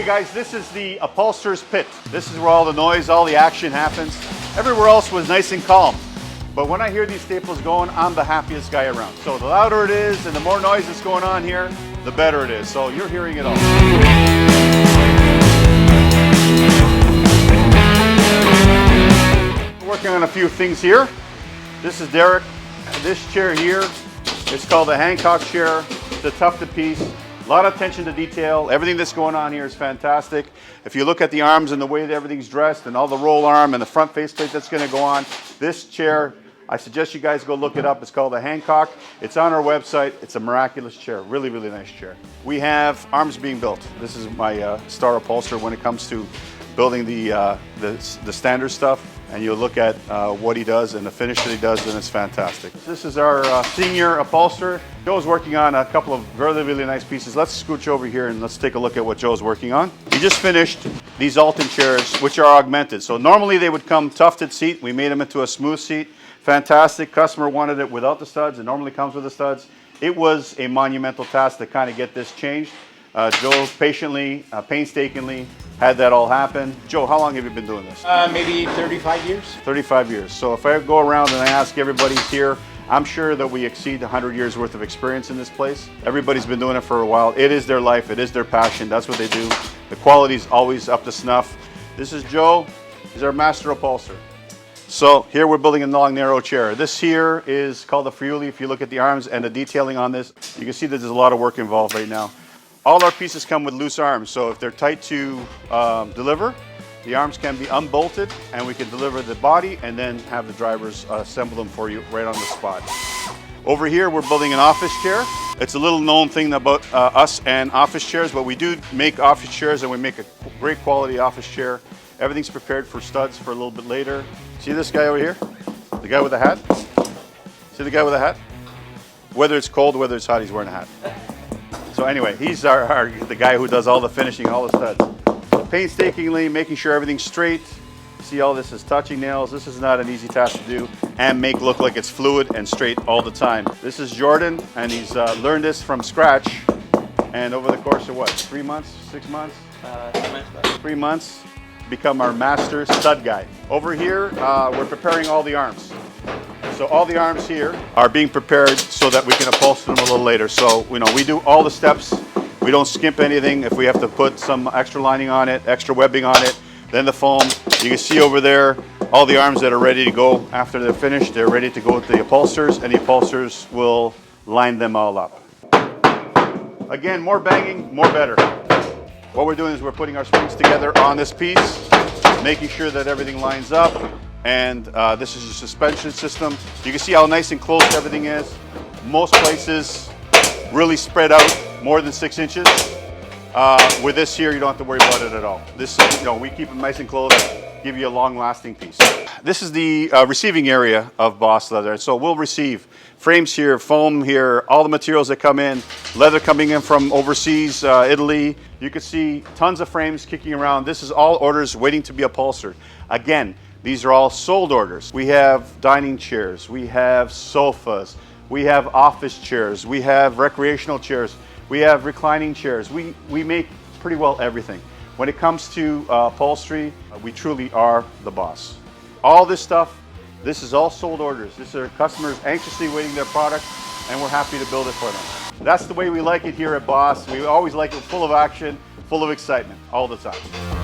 Okay guys, this is the upholsterer's pit. This is where all the noise, all the action happens. Everywhere else was nice and calm. But when I hear these staples going, I'm the happiest guy around. So the louder it is and the more noise that's going on here, the better it is. So you're hearing it all. We're working on a few things here. This is Derek. This chair here, it's called the Hancock Chair. It's a tough to piece. A lot of attention to detail. Everything that's going on here is fantastic. If you look at the arms and the way that everything's dressed and all the roll arm and the front faceplate that's going to go on, this chair, I suggest you guys go look it up. It's called the Hancock. It's on our website. It's a miraculous chair. Really, really nice chair. We have arms being built. This is my star upholsterer when it comes to building the standard stuff. And you'll look at what he does and the finish that he does, and it's fantastic. This is our senior upholsterer. Joe's working on a couple of really, really nice pieces. Let's scooch over here and let's take a look at what Joe's working on. He just finished these Alton chairs, which are augmented. So normally they would come tufted seat. We made them into a smooth seat. Fantastic. Customer wanted it without the studs. It normally comes with the studs. It was a monumental task to kind of get this changed. Joe patiently, painstakingly had that all happen. Joe, how long have you been doing this? Maybe 35 years. 35 years. So if I go around and I ask everybody here, I'm sure that we exceed 100 years worth of experience in this place. Everybody's been doing it for a while. It is their life. It is their passion. That's what they do. The quality's always up to snuff. This is Joe. He's our master upholsterer. So here we're building a long, narrow chair. This here is called the Friuli. If you look at the arms and the detailing on this, you can see that there's a lot of work involved right now. All our pieces come with loose arms, so if they're tight to deliver, the arms can be unbolted and we can deliver the body and then have the drivers assemble them for you right on the spot. Over here we're building an office chair. It's a little known thing about us and office chairs, but we do make office chairs and we make a great quality office chair. Everything's prepared for studs for a little bit later. See this guy over here? The guy with the hat? See the guy with the hat? Whether it's cold or whether it's hot, he's wearing a hat. So anyway, he's the guy who does all the finishing, all the studs. Painstakingly making sure everything's straight. See, all this is touching nails. This is not an easy task to do and make look like it's fluid and straight all the time. This is Jordan, and he's learned this from scratch. And over the course of what, 3 months, 6 months? 3 months. 3 months, become our master stud guy. Over here, we're preparing all the arms. So all the arms here are being prepared so that we can upholster them a little later. So, you know, we do all the steps. We don't skimp anything. If we have to put some extra lining on it, extra webbing on it, then the foam. You can see over there all the arms that are ready to go after they're finished. They're ready to go with the upholsterers, and the upholsterers will line them all up. Again, more banging, more better. What we're doing is we're putting our springs together on this piece, making sure that everything lines up. And this is a suspension system. You can see how nice and close everything is. Most places really spread out more than 6 inches. With this here, you don't have to worry about it at all. This, you know, we keep it nice and close, give you a long-lasting piece. This is the receiving area of Boss Leather. So we'll receive frames here, foam here, all the materials that come in, leather coming in from overseas, Italy. You can see tons of frames kicking around. This is all orders waiting to be upholstered. Again, these are all sold orders. We have dining chairs, we have sofas, we have office chairs, we have recreational chairs, we have reclining chairs. We make pretty well everything. When it comes to upholstery, we truly are the boss. All this stuff, this is all sold orders. These are customers anxiously waiting their product, and we're happy to build it for them. That's the way we like it here at Boss. We always like it full of action, full of excitement, all the time.